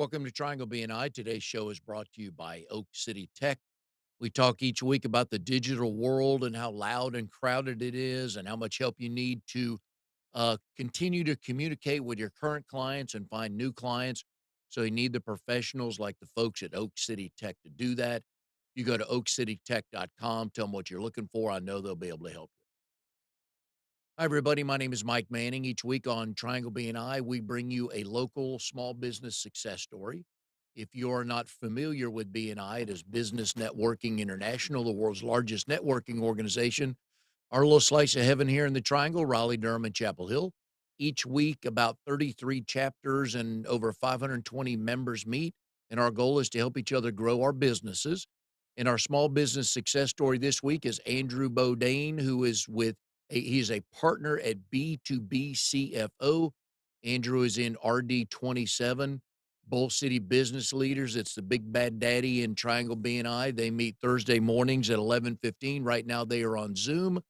Welcome to Triangle BNI. Today's show is brought to you by Oak City Tech. We talk each week about the digital world and how loud and crowded it is and how much help you need to continue to communicate with your current clients and find new clients. So you need the professionals like the folks at Oak City Tech to do that. You go to oakcitytech.com, tell them what you're looking for. I know they'll be able to help you. Hi, everybody. My name is Mike Manning. Each week on Triangle BNI, we bring you a local small business success story. If you're not familiar with BNI, it is Business Networking International, the world's largest networking organization. Our little slice of heaven here in the Triangle, Raleigh, Durham, and Chapel Hill. Each week, about 33 chapters and over 520 members meet, and our goal is to help each other grow our businesses. And our small business success story this week is Andrew Bodane, who is he's a partner at B2B CFO. Andrew is in RD27, Bull City Business Leaders. It's the big bad daddy in Triangle BNI. They meet Thursday mornings at 11:15. Right now, they are on Zoom.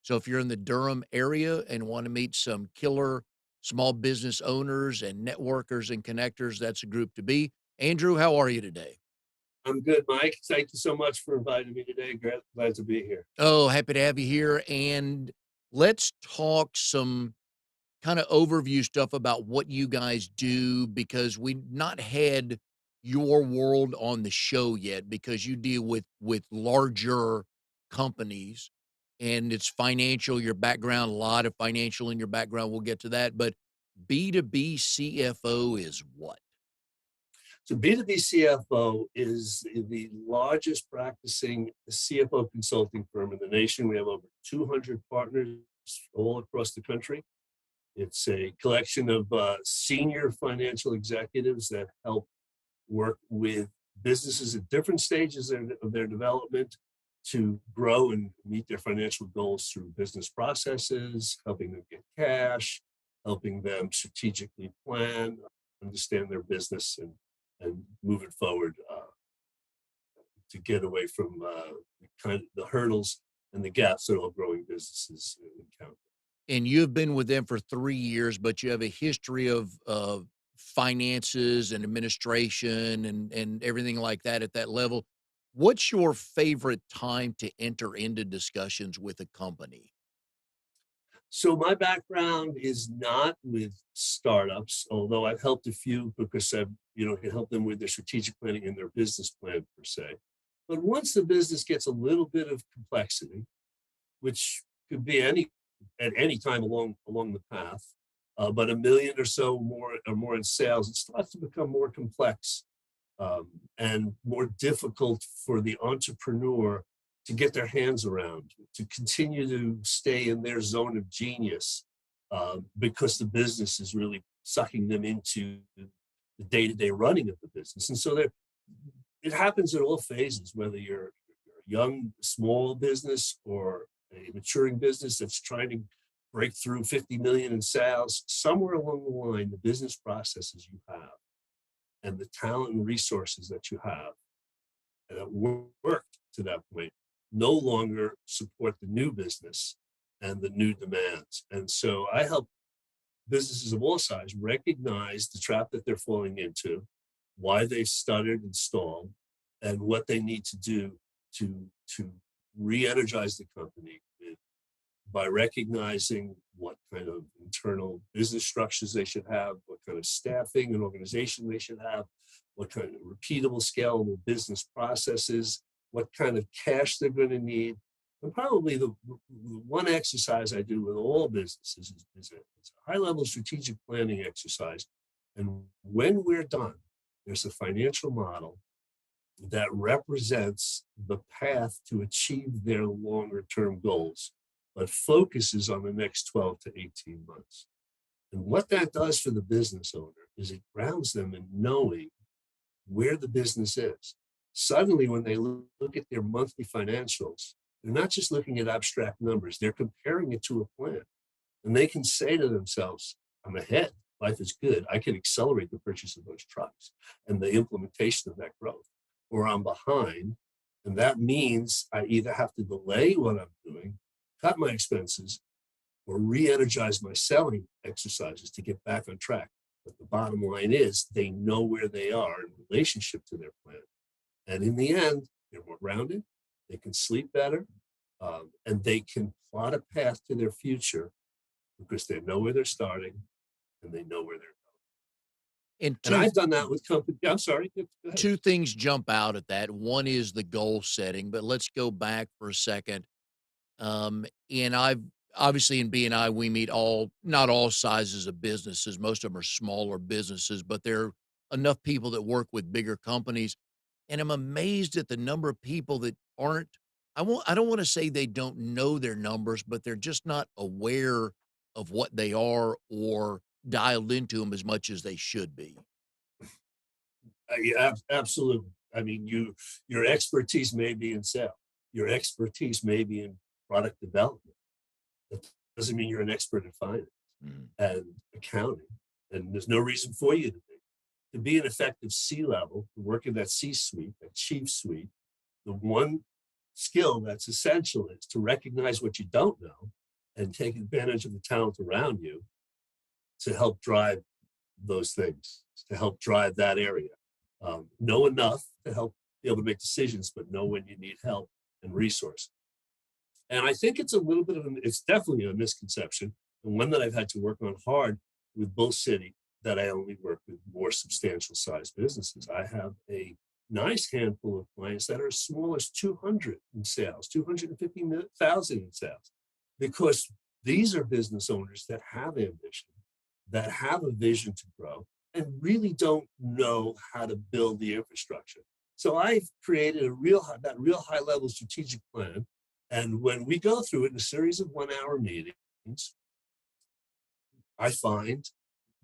So if you're in the Durham area and want to meet some killer small business owners and networkers and connectors, that's a group to be. Andrew, how are you today? I'm good, Mike. Thank you so much for inviting me today. Glad to be here. Oh, happy to have you here. And let's talk some kind of overview stuff about what you guys do because we've not had your world on the show yet because you deal with larger companies and it's financial, your background, a lot of financial in your background. We'll get to that. But B2B CFO is what? So B2B CFO is the largest practicing CFO consulting firm in the nation. We have over 200 partners all across the country. It's a collection of senior financial executives that help work with businesses at different stages of their development to grow and meet their financial goals through business processes, helping them get cash, helping them strategically plan, understand their business, and move it forward to get away from the hurdles and the gaps that all growing businesses encounter. And you've been with them for 3 years, but you have a history of finances and administration and everything like that at that level. What's your favorite time to enter into discussions with a company? So my background is not with startups, although I've helped a few because I've, can help them with their strategic planning and their business plan per se. But once the business gets a little bit of complexity, which could be at any time along the path, but a million or more in sales, it starts to become more complex and more difficult for the entrepreneur to get their hands around, to continue to stay in their zone of genius because the business is really sucking them into the day-to-day running of the business. And so it happens at all phases, whether you're a young, small business or a maturing business that's trying to break through 50 million in sales. Somewhere along the line, the business processes you have and the talent and resources that you have that worked to that point no longer support the new business and the new demands. And so I help businesses of all sizes recognize the trap that they're falling into, why they've stuttered and stalled, and what they need to do to re-energize the company by recognizing what kind of internal business structures they should have, what kind of staffing and organization they should have, what kind of repeatable, scalable business processes, what kind of cash they're going to need. And probably the one exercise I do with all businesses is a high-level strategic planning exercise. And when we're done, there's a financial model that represents the path to achieve their longer-term goals, but focuses on the next 12 to 18 months. And what that does for the business owner is it grounds them in knowing where the business is. Suddenly, when they look at their monthly financials, they're not just looking at abstract numbers, they're comparing it to a plan. And they can say to themselves, I'm ahead, life is good, I can accelerate the purchase of those trucks and the implementation of that growth. Or I'm behind, and that means I either have to delay what I'm doing, cut my expenses, or re-energize my selling exercises to get back on track. But the bottom line is they know where they are in relationship to their plan. And in the end, they're more grounded, they can sleep better, and they can plot a path to their future because they know where they're starting and they know where they're going. And And I've done that with company. Yeah, I'm sorry. Go ahead. two things jump out at that. One is the goal setting, but let's go back for a second. And I've obviously in BNI, we meet not all sizes of businesses. Most of them are smaller businesses, but there are enough people that work with bigger companies. And I'm amazed at the number of people that aren't, I don't want to say they don't know their numbers, but they're just not aware of what they are or dialed into them as much as they should be. Yeah, absolutely. I mean, your expertise may be in sales. Your expertise may be in product development. That doesn't mean you're an expert in finance Mhm. and accounting. And there's no reason for you to be. To be an effective C level, to work in that C suite, that chief suite, the one skill that's essential is to recognize what you don't know and take advantage of the talent around you to help drive those things, to help drive that area. Know enough to help be able to make decisions, but know when you need help and resource. And I think it's a little bit of it's definitely a misconception, and one that I've had to work on hard with Bull City, that I only work with more substantial sized businesses. I have a nice handful of clients that are as small as 200 in sales, 250,000 in sales, because these are business owners that have ambition, that have a vision to grow, and really don't know how to build the infrastructure. So I've created that real high level strategic plan. And when we go through it in a series of 1 hour meetings, I find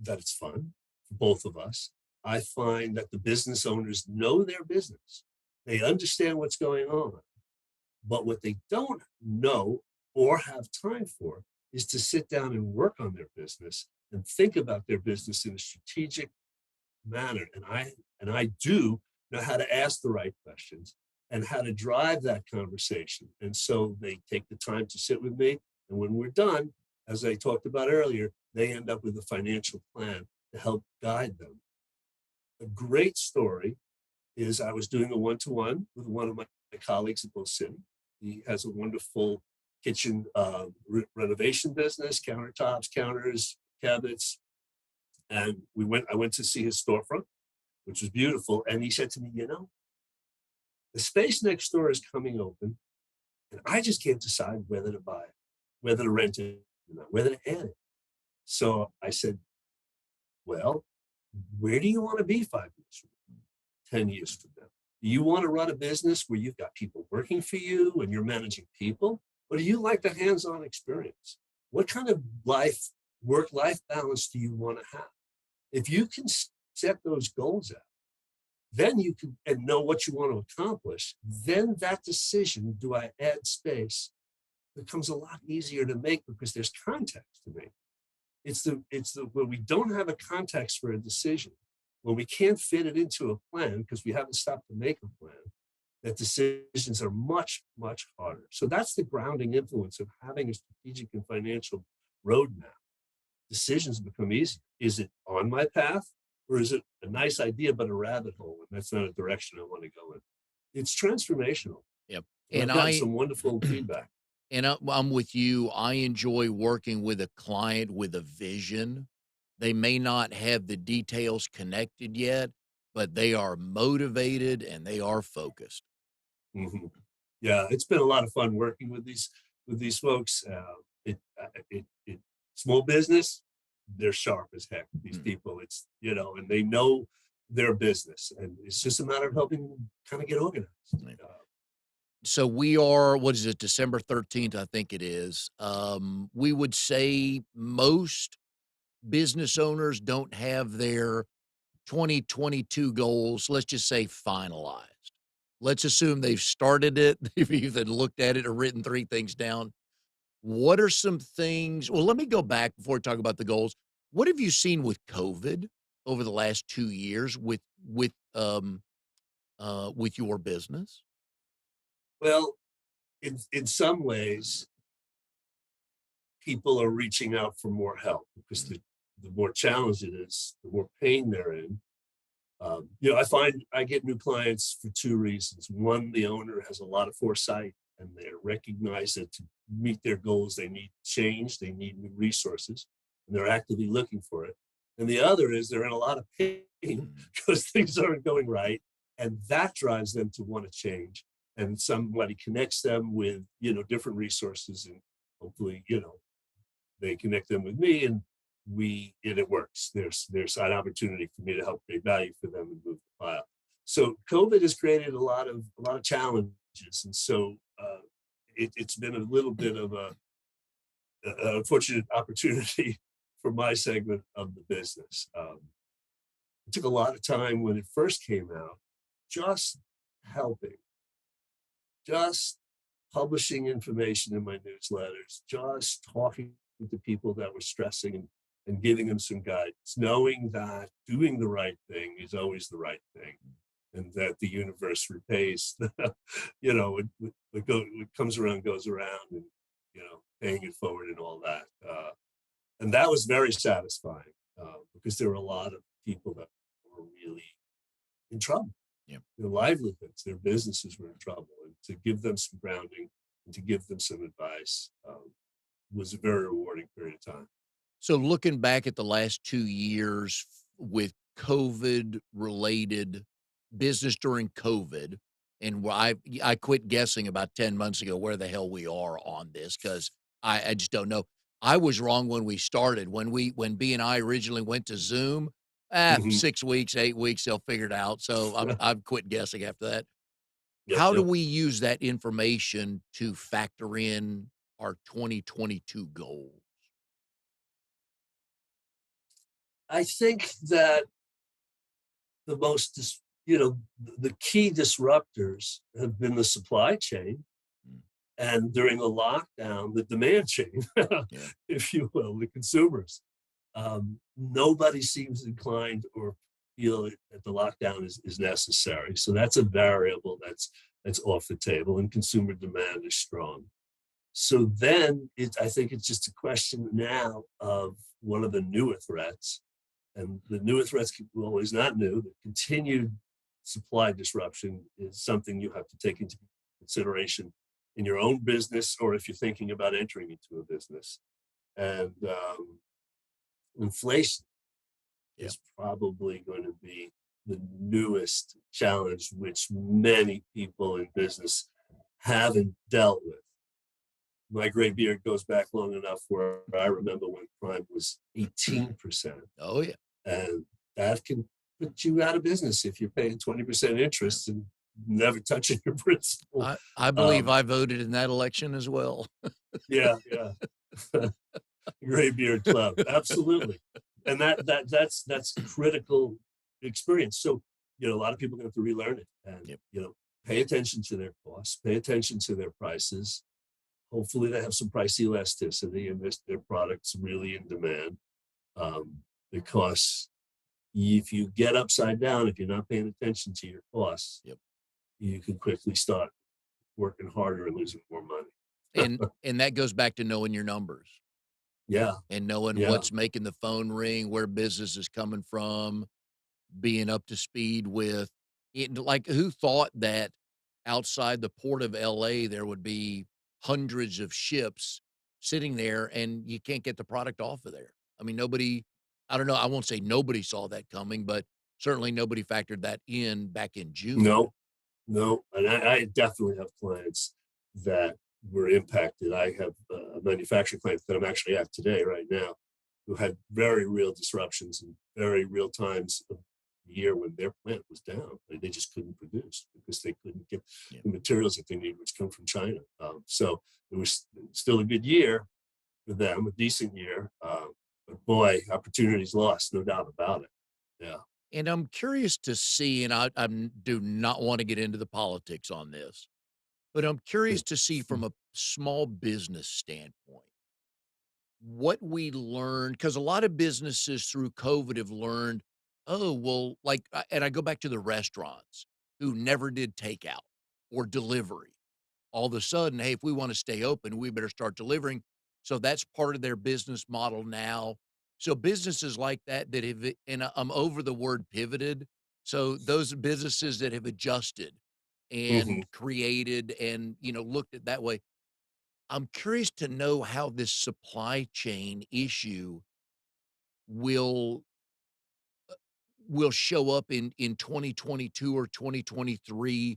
that it's fun for both of us. I find that the business owners know their business. They understand what's going on. But what they don't know or have time for is to sit down and work on their business and think about their business in a strategic manner. And I do know how to ask the right questions and how to drive that conversation. And so they take the time to sit with me. And when we're done, as I talked about earlier, they end up with a financial plan to help guide them. A great story is I was doing a one-to-one with one of my colleagues at Bull City. He has a wonderful kitchen renovation business, countertops, counters, cabinets. And I went to see his storefront, which was beautiful. And he said to me, the space next door is coming open, and I just can't decide whether to buy it, whether to rent it, whether to add it. So I said, well, where do you want to be 5 years from now, 10 years from now? Do you want to run a business where you've got people working for you and you're managing people? Or do you like the hands-on experience? What kind of work-life balance do you want to have? If you can set those goals out, then you can and know what you want to accomplish, then that decision, do I add space, becomes a lot easier to make because there's context to make. It's the when we don't have a context for a decision, when we can't fit it into a plan because we haven't stopped to make a plan, that decisions are much, much harder. So that's the grounding influence of having a strategic and financial roadmap. Decisions become easier. Is it on my path, or is it a nice idea but a rabbit hole, and that's not a direction I want to go in? It's transformational, Yep. and And I've gotten some wonderful feedback. I'm with you. I enjoy working with a client with a vision. They may not have the details connected yet, but they are motivated and they are focused. Mhm. Yeah, it's been a lot of fun working with these folks. It small business, they're sharp as heck. These Mm. people, and they know their business, and it's just a matter of helping them kind of get organized. Right. Uh, So we are, what is it, December 13th, I think it is. We would say most business owners don't have their 2022 goals, let's just say finalized. Let's assume they've started it, they've even looked at it or written 3 things down. What are some things, well, let me go back before we talk about the goals. What have you seen with COVID over the last 2 years with your business? well, in some ways, people are reaching out for more help because Mhm. the more challenge it is, the more pain they're in. I find I get new clients for two reasons. One, the owner has a lot of foresight and they recognize that to meet their goals, they need change, they need new resources, and they're actively looking for it. And the other is they're in a lot of pain Mm. because things aren't going right, and that drives them to want to change. And somebody connects them with different resources, and hopefully they connect them with me, and it works. There's an opportunity for me to help create value for them and move the file. So COVID has created a lot of challenges, and so it's been a little bit of a unfortunate opportunity for my segment of the business. It took a lot of time when it first came out, just helping, just publishing information in my newsletters, just talking to people that were stressing and giving them some guidance, knowing that doing the right thing is always the right thing and that the universe repays, what comes around goes around, and, paying it forward and all that. And that was very satisfying because there were a lot of people that were really in trouble. Yeah. Their livelihoods, their businesses were in trouble, and to give them some grounding and to give them some advice was a very rewarding period of time. So looking back at the last 2 years with COVID related business during COVID, and I quit guessing about 10 months ago where the hell we are on this because I just don't know. I was wrong when we started. When BNI originally went to Zoom, Mhm. 6 weeks, 8 weeks, they'll figure it out. So I've quit guessing after that. Yep, How do yep. we use that information to factor in our 2022 goals? I think that the most, the key disruptors have been the supply chain, Mm, and during the lockdown, the demand chain, yeah. if you will, the consumers. Nobody seems inclined or feel that the lockdown is necessary. So that's a variable that's off the table, and consumer demand is strong. So then I think it's just a question now of one of the newer threats, and the newer threats well, is not new. The continued supply disruption is something you have to take into consideration in your own business, or if you're thinking about entering into a business. And inflation Yeah. is probably going to be the newest challenge, which many people in business haven't dealt with. My gray beard goes back long enough where I remember when prime was 18%. Oh, yeah. And that can put you out of business if you're paying 20% Yeah. interest and never touching your principal. I believe Um, I voted in that election as well. yeah, yeah. Gray beard club. Absolutely. And that's critical experience. So, a lot of people are going to have to relearn it and, Yep. pay attention to their costs, pay attention to their prices. Hopefully they have some price elasticity and their products really in demand. Because if you get upside down, if you're not paying attention to your costs, Yep. you can quickly start working harder and losing more money. And that goes back to knowing your numbers Yeah, and knowing yeah. what's making the phone ring, where business is coming from, being up to speed with it. Like, who thought that outside the port of LA, there would be hundreds of ships sitting there and you can't get the product off of there? I mean, nobody, I don't know, I won't say nobody saw that coming, but certainly nobody factored that in back in June. No, no. And I definitely have clients that were impacted. I have a manufacturing client that I'm actually at today, right now, who had very real disruptions and very real times of the year when their plant was down. They just couldn't produce because they couldn't get Yeah. the materials that they need, which come from China. So it was still a good year for them, a decent year. But boy, opportunities lost, no doubt about it. Yeah. And I'm curious to see, and I do not want to get into the politics on this, but I'm curious to see from a small business standpoint what we learned, because a lot of businesses through COVID have learned, oh, well, like, and I go back to the restaurants who never did takeout or delivery. All of a sudden, hey, if we want to stay open, we better start delivering. So that's part of their business model now. So businesses like that that have and I'm over the word pivoted. So those businesses that have adjusted and Mhm. created and, looked at that way. I'm curious to know how this supply chain issue will will show up in 2022 or 2023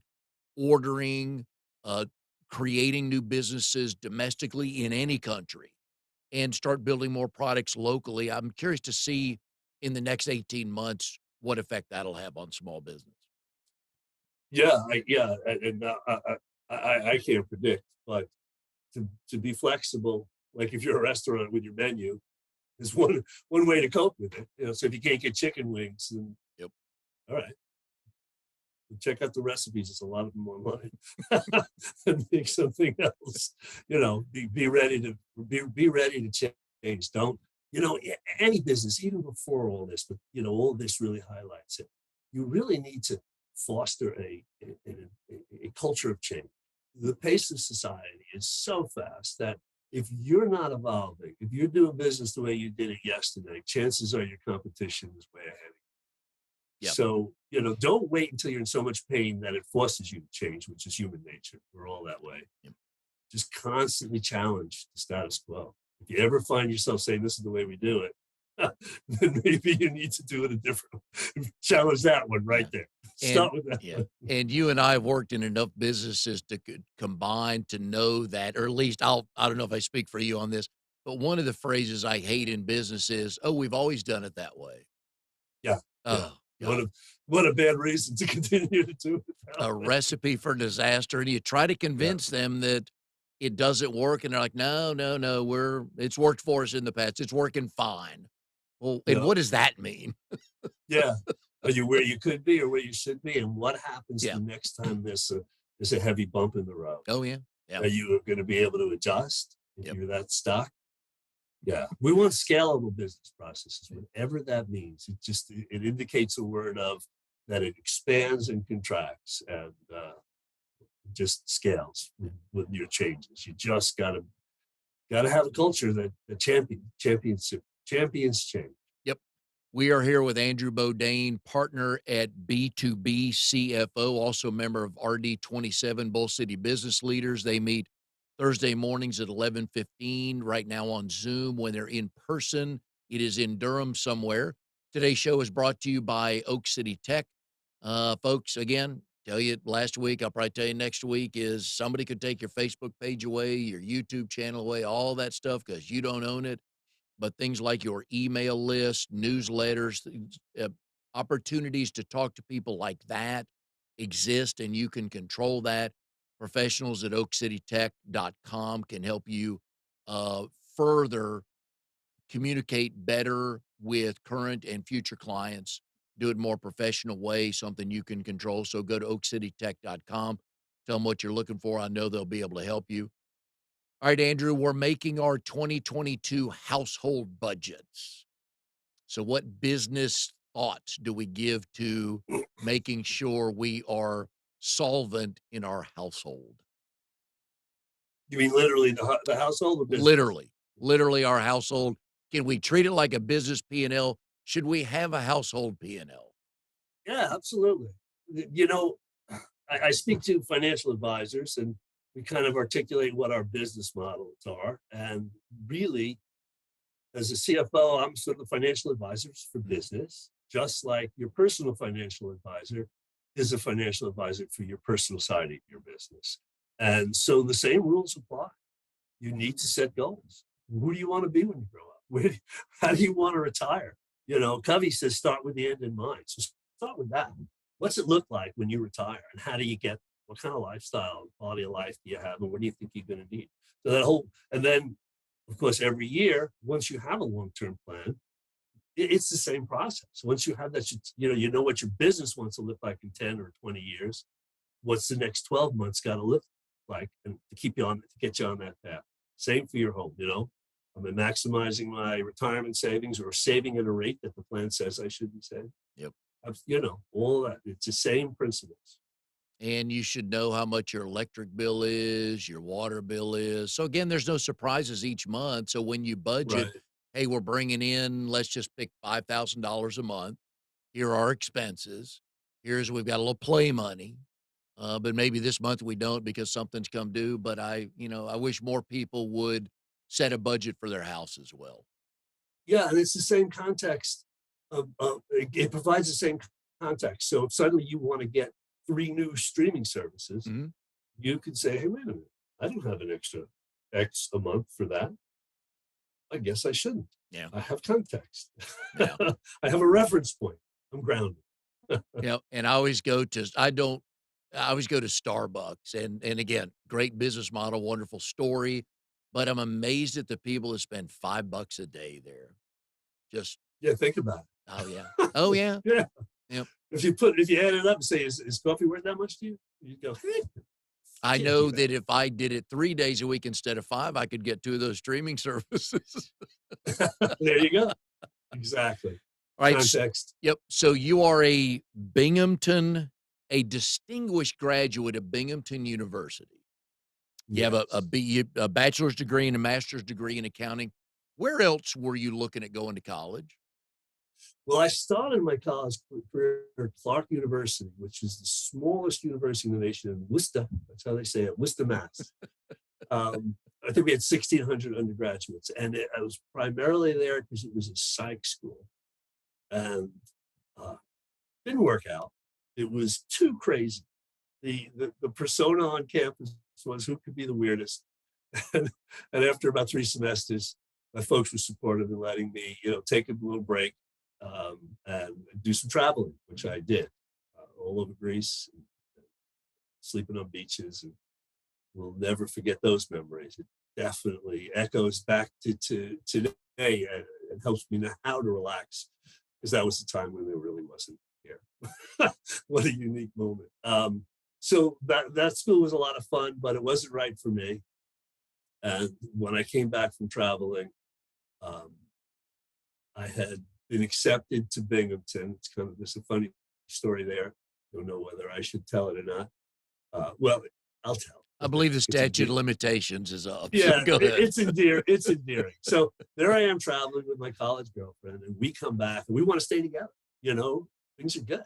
ordering, uh, creating new businesses domestically in any country and start building more products locally. I'm curious to see in the next 18 months what effect that'll have on small business. Yeah, and, I can't predict, but to be flexible, like if you're a restaurant with your menu, is one way to cope with it, so if you can't get chicken wings, then Yep. alright, check out the recipes, there's a lot of them online, and make something else, be ready to be ready to change, don't any business, even before all this, but, all this really highlights it. You really need to foster a culture of change. The pace of society is so fast that if you're not evolving, if you're doing business the way you did it yesterday, chances are your competition is way ahead. Yep. So, don't wait until you're in so much pain that it forces you to change, which is human nature. We're all that way. Yep. Just constantly challenge the status quo. If you ever find yourself saying this is the way we do it, then maybe you need to do it a different challenge that one right Yeah. there. And Start with that yeah, one. and you and I have worked in enough businesses to combine to know that, or at least I don't know if I speak for you on this, but one of the phrases I hate in business is, "Oh, we've always done it that way." Yeah, yeah. Oh What god, a what a bad reason to continue to do it that a way. recipe for disaster, and you try to Yeah, convince them that it doesn't work, and they're like, "No, no, no, it's worked for us in the past. It's working fine." Well, and yeah, what does that mean? yeah. Are you where you could be or where you should be? And what happens Yeah. the next time there's a heavy bump in the road? Oh, yeah. Yeah. Are you gonna be able to adjust if Yep. you're that stuck? Yeah, we want scalable business processes, whatever that means. It indicates a word of that it expands and contracts and, just scales with your changes. You just gotta have a culture that champions change. Yep. We are here with Andrew Bodane, partner at B2B CFO, also member of RD27, Bull City Business Leaders. They meet Thursday mornings at 11:15 right now on Zoom. When they're in person, it is in Durham somewhere. Today's show is brought to you by Oak City Tech. Folks, again, tell you last week, I'll probably tell you next week is somebody could take your Facebook page away, your YouTube channel away, all that stuff because you don't own it, but things like your email list, newsletters, opportunities to talk to people like that exist, and you can control that. Professionals at oakcitytech.com can help you uh, further communicate better with current and future clients, do it more professional way, something you can control. So go to oakcitytech.com, tell them what you're looking for. I know they'll be able to help you. All right, Andrew, we're making our 2022 household budgets. So, what business thoughts do we give to making sure we are solvent in our household? You mean literally the household or business? Literally, literally our household. Can we treat it like a business P&L? Should we have a household P&L? Yeah, absolutely. You know, I speak to financial advisors and we kind of articulate what our business models are. And really, as a CFO, I'm sort of the financial advisors for Mm, business, just like your personal financial advisor is a financial advisor for your personal side of your business. And so the same rules apply. You need to set goals. Who do you want to be when you grow up? How do you want to retire? Covey says start with the end in mind. So start with that. What's it look like when you retire? And how do you get what kind of lifestyle, quality of life do you have? And what do you think you're going to need? So and then, of course, every year, once you have a long term plan, it's the same process. Once you have that, you know what your business wants to look like in 10 or 20 years. What's the next 12 months got to look like and to keep you on to get you on that path. Same for your home. I'm maximizing my retirement savings or saving at a rate that the plan says I should be saving. yep. All that. It's the same principles. And you should know how much your electric bill is, your water bill is. So again, there's no surprises each month. So when you budget, Right. hey, we're bringing in, let's just pick $5,000 a month. Here are our expenses. Here's we've got a little play money. But maybe this month we don't because something's come due. But I wish more people would set a budget for their house as well. Yeah, and it's the same context it provides the same context. So if suddenly you want to get 3 new streaming services, Mhm. you could say, "Hey, wait a minute, I don't have an extra X a month for that. I guess I shouldn't. Yeah. I have context. Yeah. I have a reference point. I'm grounded." And I always go to Starbucks and again, great business model, wonderful story, but I'm amazed at the people that spend $5 a day there. Just Yeah, think about oh yeah. Oh it. yeah. Yeah. Yep. If you add it up and say, "Is coffee worth that much to you?" You go, "Hey, I can't be know bad." that if I did it 3 days a week instead of 5, I could get 2 of those streaming services. There you go. Exactly. Right. Context. Yep. So you are a distinguished graduate of Binghamton University. You have Yes. a bachelor's degree and a master's degree in accounting. Where else were you looking at going to college? Well, I started my college career at Clark University, which is the smallest university in the nation in Worcester. That's how they say it, Worcester, Mass. I think we had 1,600 undergraduates, and I was primarily there because it was a psych school, and uh, didn't work out. It was too crazy. The persona on campus was who could be the weirdest, and, and after about 3 semesters, my folks were supportive in letting me, take a little break and do some traveling, which I did all over Greece, and sleeping on beaches, and we'll never forget those memories. It definitely echoes back to today. It helps me know how to relax because that was the time when there really wasn't here. What a unique moment. So that school was a lot of fun, but it wasn't right for me. And when I came back from traveling, um, I had been accepted to Binghamton. There's a funny story there. Don't know whether I should tell it or not. Well, I'll tell. I believe the It's statute endearing. of limitations is up, so Yeah, go ahead. it's endearing. It's endearing. So there I am traveling with my college girlfriend, and we come back and we want to stay together. You know, things are good.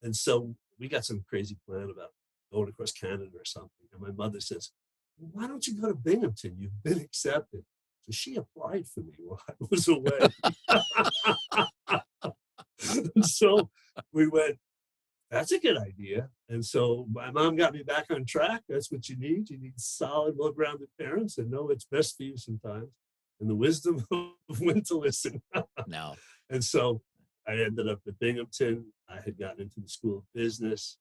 And so we got some crazy plan about going across Canada or something. And my mother says, "Why don't you go to Binghamton? You've been accepted." So she applied for me while I was away. So we went, "That's a good idea." And so my mom got me back on track. That's what you need. You need solid, well grounded parents that know what's best for you sometimes and the wisdom of when to listen. No. And so I ended up at Binghamton. I had gotten into the School of Business.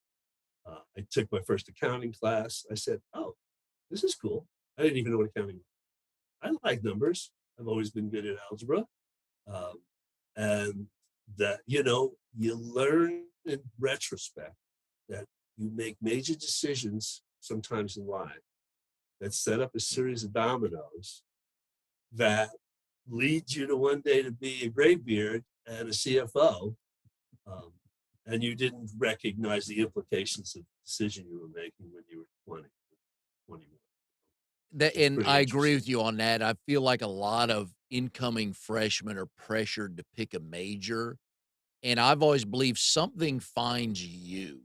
I took my first accounting class. I said, "Oh, this is cool." I didn't even know what accounting was. I like numbers. I've always been good at algebra. Um, and that, you learn in retrospect that you make major decisions sometimes in life that set up a series of dominoes that lead you to one day to be a graybeard and a CFO. Um, and you didn't recognize the implications of the decision you were making when you were 20, 21. That It's and pretty I agree interesting. with you on that. I feel like a lot of incoming freshmen are pressured to pick a major, and I've always believed something finds you,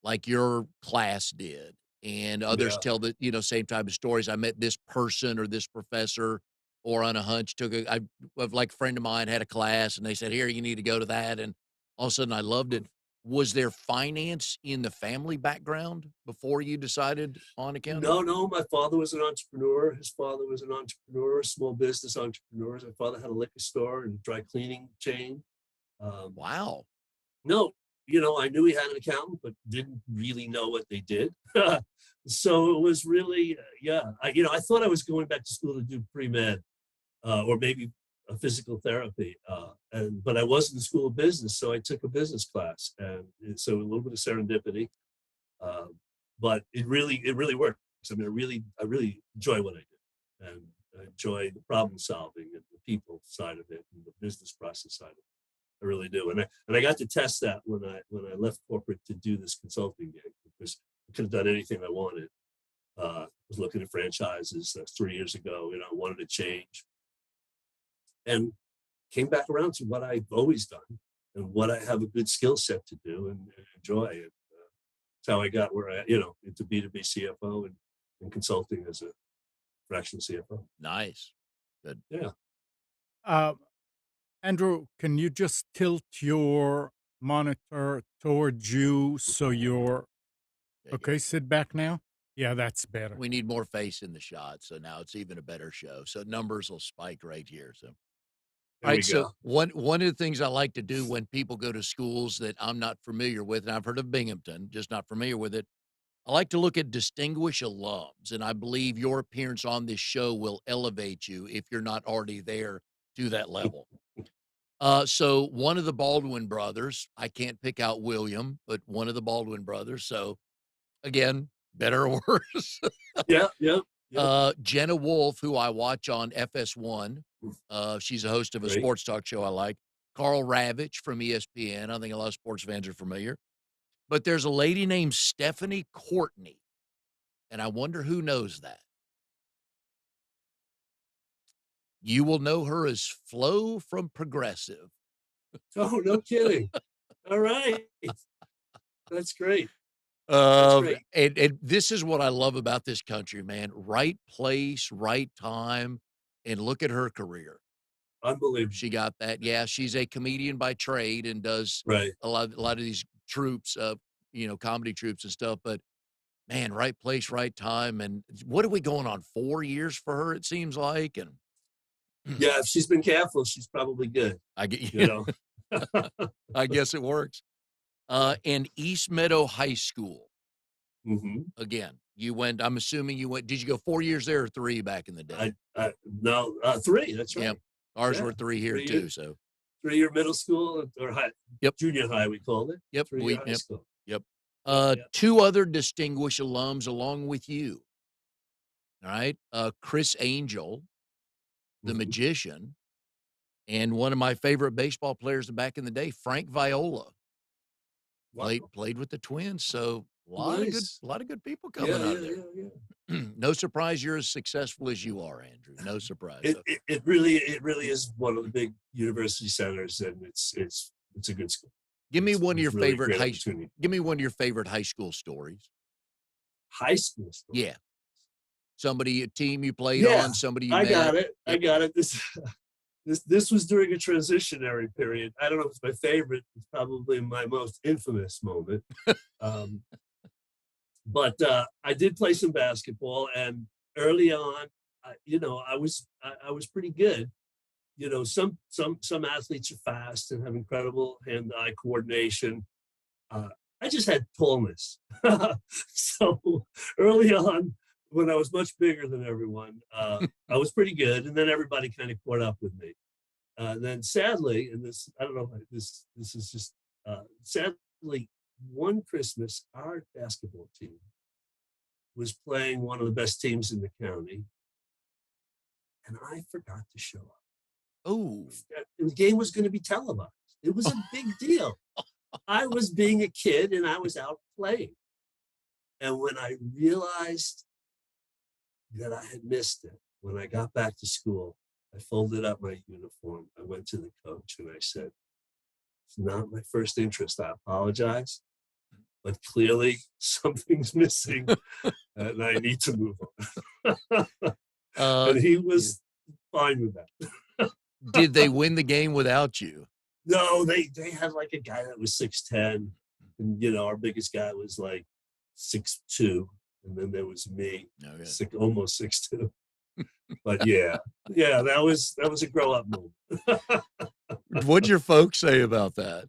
like your class did, and others Yeah. tell the same type of stories. I met this person or this professor, or on a hunch took a I of like a friend of mine had a class, and they said, "Here, you need to go to that," and all of a sudden I loved it. Was there finance in the family background before you decided on accounting? No, no, my father was an entrepreneur. His father was an entrepreneur, small business entrepreneur. My father had a liquor store and dry cleaning chain. Um, Wow. no, I knew he had an accountant, but didn't really know what they did. So it was really, yeah. I thought I was going back to school to do pre med or maybe a physical therapy, but I was in the School of Business, so I took a business class, and so a little bit of serendipity. Um, but it really works. I mean, I really enjoy what I do, and I enjoy the problem solving and the people side of it and the business process side of it. I really do, and I got to test that when I left corporate to do this consulting gig because I could have done anything I wanted. I was looking at franchises. That's 3 years ago. I wanted to change. and came back around to what I've always done and what I have a good skill set to do and enjoy. And that's how I got where into B2B CFO and consulting as a fractional CFO. Nice. Good. Yeah. Uh, Andrew, can you just tilt your monitor towards you so you're There you go. okay? Sit back now. Yeah, that's better. We need more face in the shot, so now it's even a better show. So numbers will spike right here. So, all There right. we So go. one of the things I like to do when people go to schools that I'm not familiar with, and I've heard of Binghamton, just not familiar with it, I like to look at distinguished alums, and I believe your appearance on this show will elevate you if you're not already there to that level. So one of the Baldwin brothers, I can't pick out William, but one of the Baldwin brothers. So again, better or worse. Yeah, yeah, yep. Jenna Wolf, who I watch on FS1. She's a host of a Great. sports talk show I like. Carl Ravitch from ESPN. I think a lot of sports fans are familiar. But there's a lady named Stephanie Courtney, and I wonder who knows that. You will know her as Flo from Progressive. Oh, no kidding. All right. That's great. That's great. And this is what I love about this country, man. Right place, right time, and look at her career. Unbelievable. She got that. Yeah, she's a comedian by trade and does Right. a lot of these troops, comedy troops and stuff. But man, right place, right time. And what are we going on 4 years for her? It seems like, and Yeah, if she's been careful, she's probably good, I get, you know? I guess it works. And East Meadow High School. Mhm. Again, you went. I'm assuming you went. Did you go 4 years there or three back in the day? No, 3, that's Yep. right. Ours Yeah, were three here 3 years too. So 3-year middle school or yep, junior high, we called it. yep, 3-year high yep, school. yep. Yeah, yeah. Two other distinguished alums along with you. All right. Chris Angel, the Mhm. magician, and one of my favorite baseball players back in the day, Frank Viola, played Wow. played with the Twins. So Nice. a lot of good people Yeah, coming out yeah, of there. yeah, yeah. No surprise you're as successful as you are, Andrew. No surprise. So It really is one of the big university centers, and it's a good school. give me It one of your was really a favorite great opportunity. give me one of your favorite high school stories. High school story. Yeah. Somebody, a team you played Yeah, on, somebody you I met. got it. I Yep. got it. This was during a transitionary period. I don't know if it's my favorite. It's probably my most infamous moment. Um, but I did play some basketball, and early on, I was pretty good. Some athletes are fast and have incredible hand-eye coordination. Uh, I just had tallness. So early on, when I was much bigger than everyone, I was pretty good, and then everybody kind of caught up with me. Then sadly, and this I don't know, this is just sadly, one Christmas, our basketball team was playing one of the best teams in the county, and I forgot to show up. Oh, The game was going to be televised. It was a big deal. I was being a kid and I was out playing. And when I realized that I had missed it, when I got back to school, I folded up my uniform. I went to the coach and I said, "It's not my first interest. I apologize, but clearly something's missing and I need to move on." uh, And he yeah. was fine with that. Did they win the game without you? No, they had like a guy that was 6'10", and our biggest guy was like 6'2", and then there was me, Okay. almost 6'2". But yeah, that was a grow up moment. What'd your folks say about that?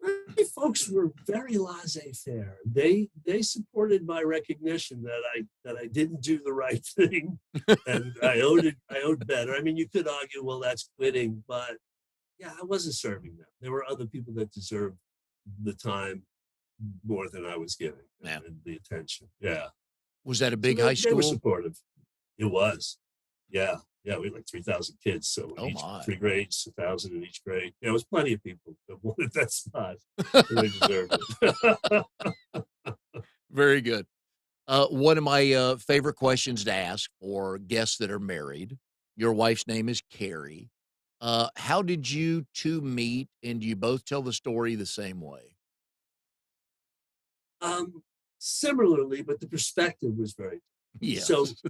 My folks were very laissez-faire. They supported my recognition that I didn't do the right thing, and I owed better. I mean, you could argue, well, that's quitting, but yeah, I wasn't serving them. There were other people that deserved the time more than I was giving Yeah. and the attention. Yeah. Was that a So big they, high they were school? supportive. It was. Yeah. Yeah. We had like 3,000 kids. So in Oh each my. 3 grades, 1,000 in each grade. Yeah, it was plenty of people that wanted that spot. And they deserved it. Very good. One of my favorite questions to ask for guests that are married. Your wife's name is Carrie. How did you 2 meet, and do you both tell the story the same way? Um, Similarly, but the perspective was very different. So Yes.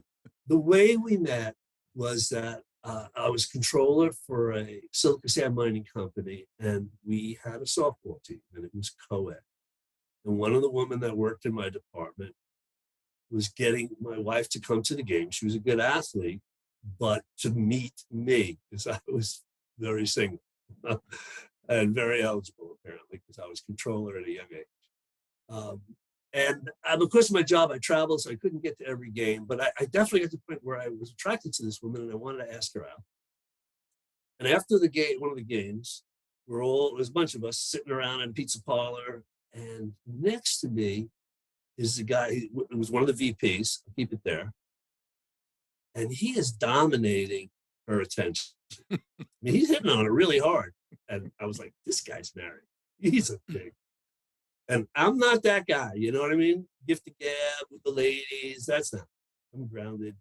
the way we met was that I was controller for a silicon sand mining company, and we had a softball team, and it was co-ed. And one of the women that worked in my department was getting my wife to come to the game. She was a good athlete, but to meet me because I was very single and very eligible, apparently, because I was controller at a young age. Um, and because of my job, I traveled, so I couldn't get to every game. But I definitely got to the point where I was attracted to this woman, and I wanted to ask her out. And after the game, one of the games, there's a bunch of us sitting around in a pizza parlor, and next to me is the guy who was one of the VPs. I'll keep it there, and he is dominating her attention. I mean, he's hitting on her really hard, and I was like, "This guy's married. He's a big." And I'm not that guy, you know what I mean? Gift the gab with the ladies. That's not. I'm a grounded,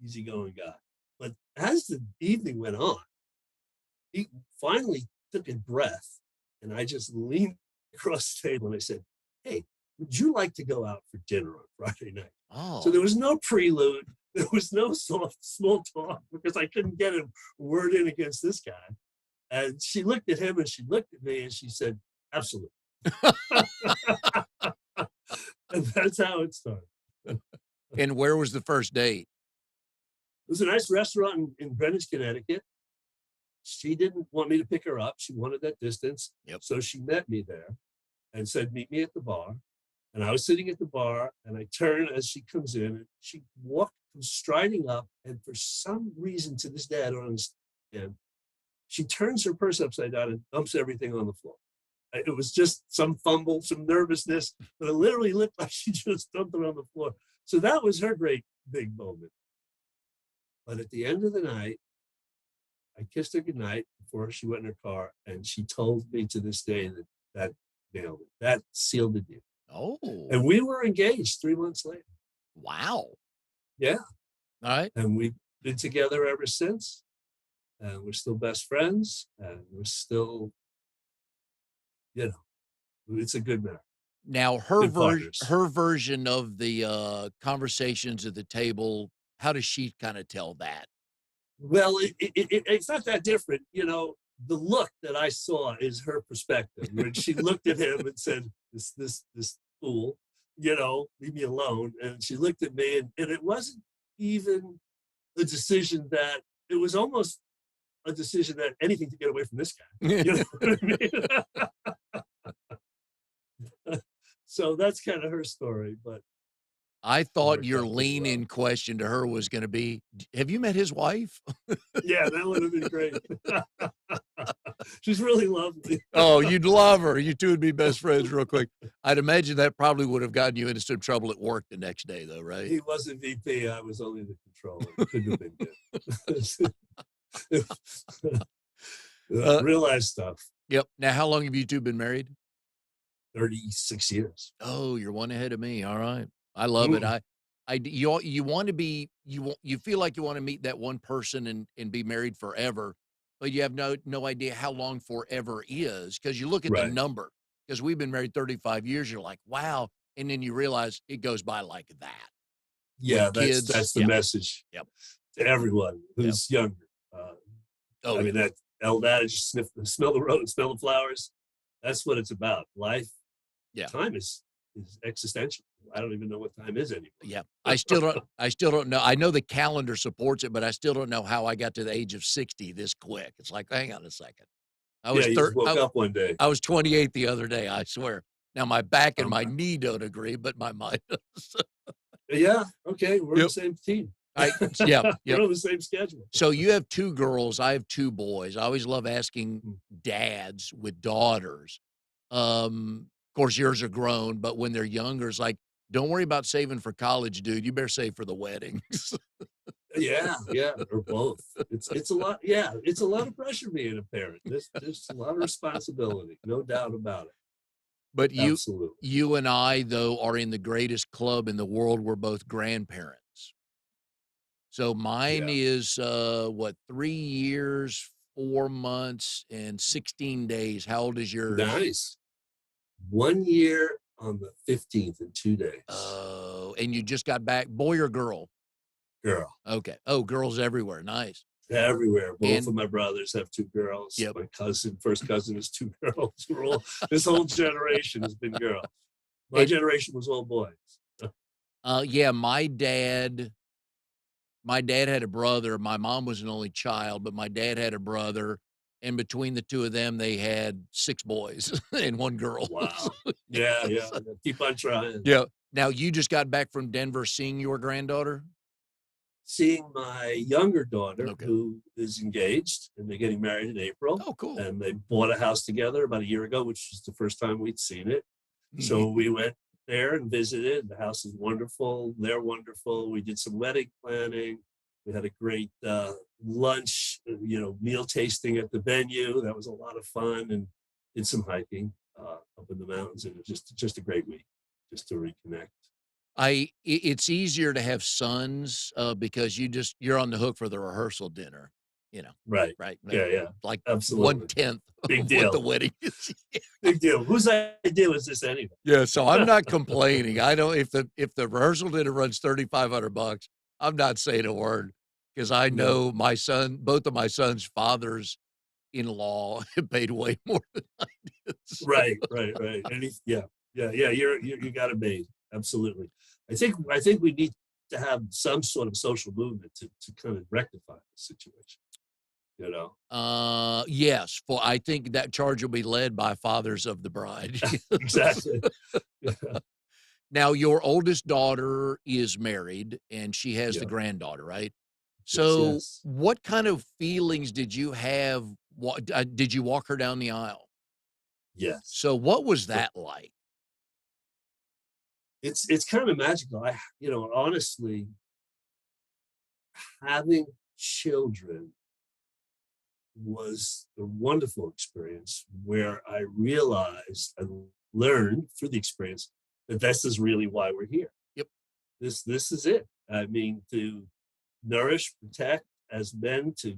easygoing guy. But as the evening went on, he finally took a breath, and I just leaned across the table and I said, "Hey, would you like to go out for dinner on Friday night?" So Oh. there was no prelude. There was no soft, small talk because I couldn't get a word in against this guy. And she looked at him and she looked at me and she said, "Absolutely." And that's how it started. It And where was the first date? was a nice restaurant in Greenwich, Connecticut. She didn't want me to pick her up. She wanted that distance. Yep. So she met me there and said, "Meet me at the bar." And I was sitting at the bar and I turn as she comes in and she comes striding up. And for some reason to this day, I don't understand. She turns her purse upside down and dumps everything on the floor. It was just some fumble, some nervousness, but it literally looked like she just dumped it on the floor. So that was her great big moment. But at the end of the night, I kissed her goodnight before she went in her car, and she told me to this day that that nailed it. That sealed the deal. Oh, And we were engaged 3 months later. wow. Yeah. Alright. And we've been together ever since. And we're still best friends. And we're still, you know, it's a good marriage, Now good partners. her version of the, conversations at the table, how does she kinda tell that? Well, it's not that different. You know, the look that I saw is her perspective. When she looked at him and said, this fool, you know, leave me alone. And she looked at me, and it wasn't even a decision that, it was almost a decision that anything to get away from this guy. You know what I mean? So that's kind of her story, but I it thought worked your out pretty lean-in well. question to her was gonna be, "Have you met his wife?" Yeah, that would have been great. She's really lovely. Oh, you'd love her. You 2 would be best friends real quick. I'd imagine that probably would have gotten you into some trouble at work the next day though, right? He wasn't VP, I was only the controller. It couldn't have been good. Uh, Real life stuff. yep. Now how long have you 2 been married? 36 years. Oh, you're one ahead of me, alright. I love it. Mm, You wanna be you feel like you wanna meet that one person and be married forever, but you have no idea how long forever is because you look at the right. number. Because 'cause we've been married 35 years, you're like, "Wow," and then you realize it goes by like that. Yeah, With that's kids, that's the yeah, message yep, to everyone yep. who's younger. Oh, I yeah, mean, that old adage, smell the rose, smell the flowers. That's what it's about. Life, yeah, time is existential. I don't even know what time is yeah. anymore. I still don't know. I know the calendar supports it, but I still don't know how I got to the age of 60 this quick. It's like, "Hang on a second. I Yeah, was you just thir woke up one day. I was 28 the other day, I swear. Now my back and Um, my knee don't agree, but my mind does. yeah, okay, we're on the Yep. same team. Yep, We're yep. on the same schedule. So you have 2 girls, I have 2 boys. I always love asking Mm. dads with daughters. Of course, yours are grown, but when they're younger, it's like, "Don't worry about saving for college, dude. You better save for the weddings." Yeah, yeah, or both. It's a lot. Yeah, it's a lot of pressure being a parent. There's a lot of responsibility, no doubt about it. But Absolutely. you and I, though, are in the greatest club in the world. We're both grandparents. So mine Yeah. is, what, 3 years, 4 months, and 16 days. How old is yours? Nice. 1 year on the 15th in 2 days. Oh, and you just got back, boy or girl? Girl. Okay. Oh, girls everywhere. Nice. Everywhere. Both of And my brothers have 2 girls. yep. My cousin, first cousin is 2 girls. We're all this whole generation has been girls. My And, generation was all boys. yeah, my dad had a brother. My mom was an only child, but my dad had a brother, and between the 2 of them, they had 6 boys and 1 girl. Wow. So, Yeah, yeah. so Keep on trying. yeah. Now you just got back from Denver seeing your granddaughter? Seeing my younger daughter, Okay. who is engaged, and they're getting married in April, Oh, cool. and they bought a house together about a year ago, which was the first time we'd seen it. So we went there and visited. The house is wonderful. They're wonderful. We did some wedding planning. We had a great lunch, meal tasting at the venue. That was a lot of fun, and did some hiking up in the mountains. And it was just a great week, just to reconnect. It's easier to have sons, because you're on the hook for the rehearsal dinner, you know, Right. right? Yeah, yeah. Like Absolutely. 1/10 Big of what the deal. wedding is. Big deal. Whose idea was this anyway? Yeah, so I'm not complaining. I don't if the rehearsal dinner runs $3,500, I'm not saying a word because I No. know both of my sons' fathers-in-law have paid way more than I did. So, Right, right, right. And yeah, yeah, yeah. You got it made. Absolutely. I think we need to have some sort of social movement to kind of rectify the situation. You know. yes, for I think that charge will be led by fathers of the bride. Exactly. Yeah. Now, your oldest daughter is married, and she has the Yeah. granddaughter, right? Yes. So, Yes. what kind of feelings did you have did you walk her down the aisle? Yes. So, what was So that like? it's kind of magical. Honestly, having children was a wonderful experience where I realized and learned through the experience that this is really why we're here. Yep. This is it. I mean, to nourish, protect as men, to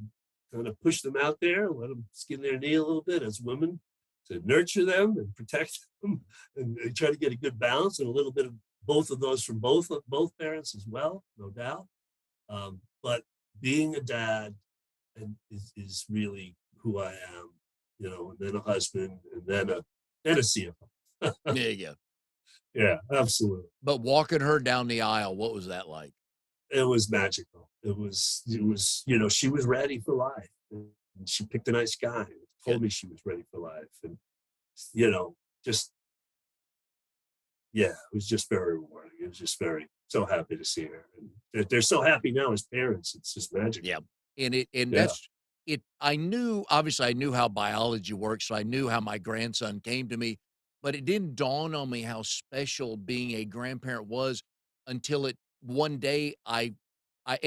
kind of push them out there, let them skin their knee a little bit as women, to nurture them and protect them, and try to get a good balance and a little bit of both of those from both parents as well, no doubt. But being a dad and is really who I am, and then a husband, and then a CFO. There you go. Yeah, absolutely. But walking her down the aisle, what was that like? It was magical. She was ready for life. And she picked a nice guy and told Good. me she was ready for life. And, you know, just, yeah, it was just very rewarding. It was just so happy to see her. And they're so happy now as parents. It's just magical. Yeah. And Yeah. that's it. I knew how biology works, so I knew how my grandson came to me, but it didn't dawn on me how special being a grandparent was until one day and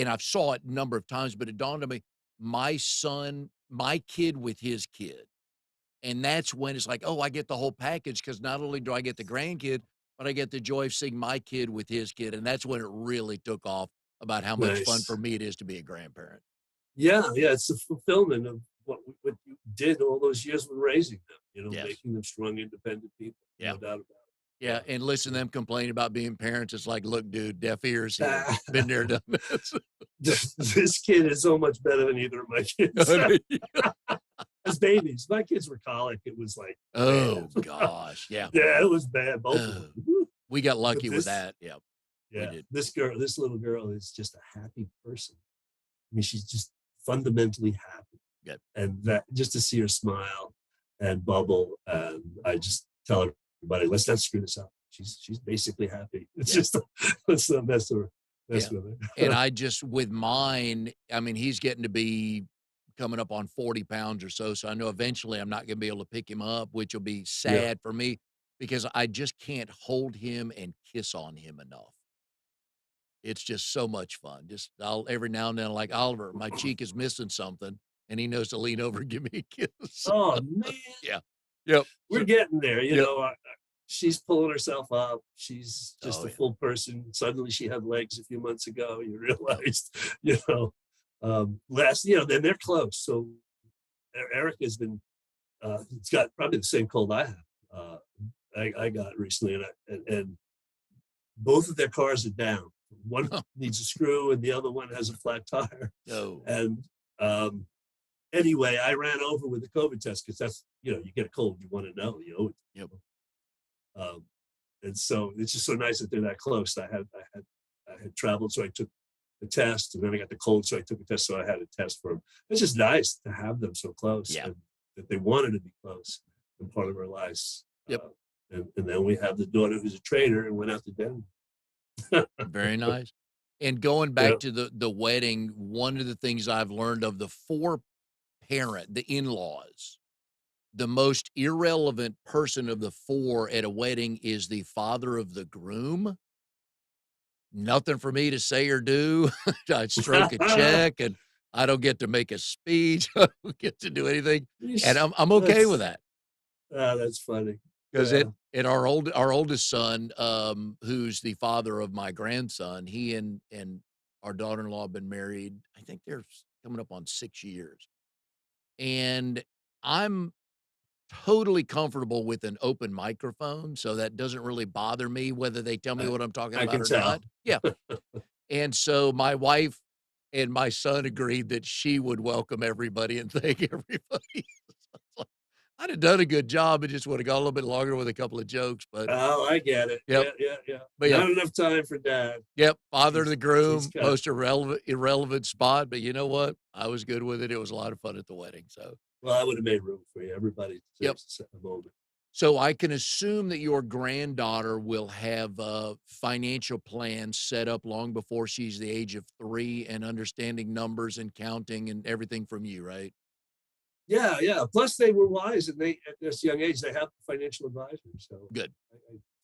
I've saw it a number of times, but it dawned on me, my kid with his kid. And that's when it's like, oh, I get the whole package because not only do I get the grandkid, but I get the joy of seeing my kid with his kid. And that's when it really took off about how much fun for Nice. me it is to be a grandparent. Yeah. Yeah. It's the fulfillment of what you did all those years with raising them, Yes. making them strong, independent people. Yeah. No doubt about Yeah. And listen to them complain about being parents. It's like, look, dude, deaf ears here. it. Been there, done that. This kid is so much better than either of my kids. As babies, my kids were colic. It was like bad. Oh gosh. Yeah. Yeah, it was bad. Both of Uh, them. Woo. we got But lucky with that. Yeah, we yeah, did. this little girl is just a happy person. I mean, she's just fundamentally happy, Good. and that just to see her smile and bubble, and I just tell everybody, let's not screw this up. She's basically happy. It's Yeah. just let's not Yeah. mess with And her. I just with mine, I mean, he's getting to be coming up on 40 pounds or so. So I know eventually I'm not gonna be able to pick him up, which will be Yeah, sad for me because I just can't hold him and kiss on him enough. It's just so much fun. Just I'll every now and then, like Oliver, my cheek is missing something, and he knows to lean over and give me a kiss. oh man, Yeah. Yep. we're So getting there. yep. she's pulling herself up. She's just Oh, a yeah. full person. Suddenly she had legs a few months ago. You realized, you know, then they're close. So Eric has been, it's got probably the same cold I have. I got recently, and both of their cars are down. One needs a screw, and the other one has a flat tire. No. And anyway, I ran over with the COVID test because that's, you get a cold, you want to know, Yep. And so it's just so nice that they're that close. I had traveled, so I took the test, and then I got the cold, so I took a test, so I had a test for them. It's just nice to have them so close, Yeah. and that they wanted to be close and part of our lives. Yep. And then we have the daughter who's a trader and went out to Denver. Very nice. And going back Yep. to the wedding, one of the things I've learned of the the in-laws, the most irrelevant person of the four at a wedding is the father of the groom. Nothing for me to say or do. I stroke a check, and I don't get to make a speech. I don't get to do anything, and I'm okay with that. That's funny. Because Yeah. at our oldest son, who's the father of my grandson, he and our daughter-in-law have been married, I think they're coming up on 6 years. And I'm totally comfortable with an open microphone, so that doesn't really bother me whether they tell me what I'm talking I about can or tell. not. Yeah. And so my wife and my son agreed that she would welcome everybody and thank everybody. I'd have done a good job. It just would have gone a little bit longer with a couple of jokes, but Oh, I get it. yep. Yeah. But yeah, Not enough time for Dad. yep. Father to the He's groom, got, most irrelevant spot. But you know what? I was good with it. It was a lot of fun at the wedding. So, well, I would have made room for you. Everybody yep. deserves a moment. So I can assume that your granddaughter will have a financial plan set up long before she's the age of 3 and understanding numbers and counting and everything from you, right? Yeah. Plus, they were wise, and they at this young age they have financial advisors. So Good. I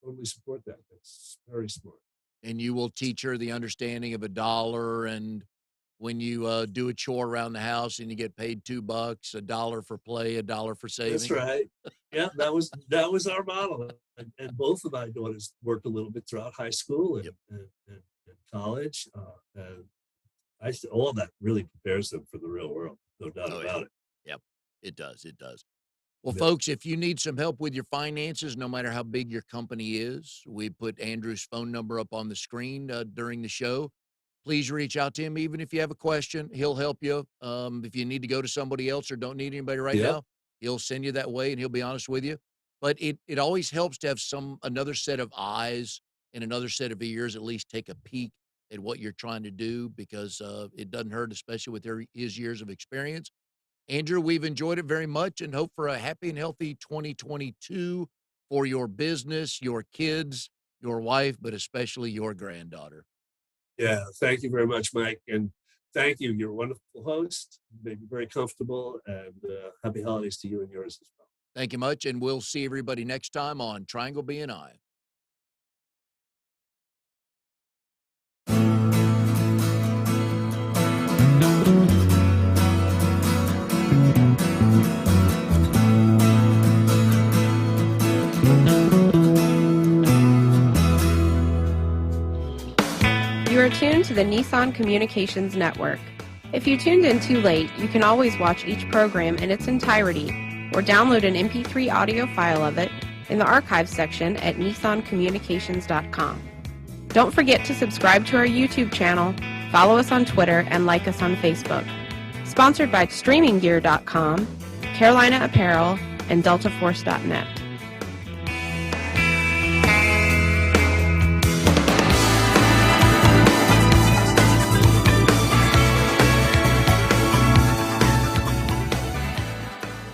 totally support that. That's very smart. And you will teach her the understanding of a dollar, and when you do a chore around the house and you get paid $2, a dollar for play, a dollar for saving. That's right. Yeah, that was our model. And both of my daughters worked a little bit throughout high school and, Yep. and college. And all that really prepares them for the real world. No doubt about it. Yep, it does. It does. Well, Yeah. folks, if you need some help with your finances, no matter how big your company is, we put Andrew's phone number up on the screen during the show. Please reach out to him. Even if you have a question, he'll help you. If you need to go to somebody else or don't need anybody right Yep. now, he'll send you that way and he'll be honest with you. But it always helps to have another set of eyes and another set of ears, at least take a peek at what you're trying to do, because it doesn't hurt, especially with his years of experience. Andrew, we've enjoyed it very much and hope for a happy and healthy 2022 for your business, your kids, your wife, but especially your granddaughter. Yeah. Thank you very much, Mike. And thank you. You're a wonderful host. Made me very comfortable. And happy holidays to you and yours as well. Thank you much, and we'll see everybody next time on Triangle BNI. You are tuned to the Nissan Communications Network. If you tuned in too late, you can always watch each program in its entirety or download an MP3 audio file of it in the archives section at nissancommunications.com. Don't forget to subscribe to our YouTube channel, follow us on Twitter, and like us on Facebook. Sponsored by StreamingGear.com, Carolina Apparel, and DeltaForce.net.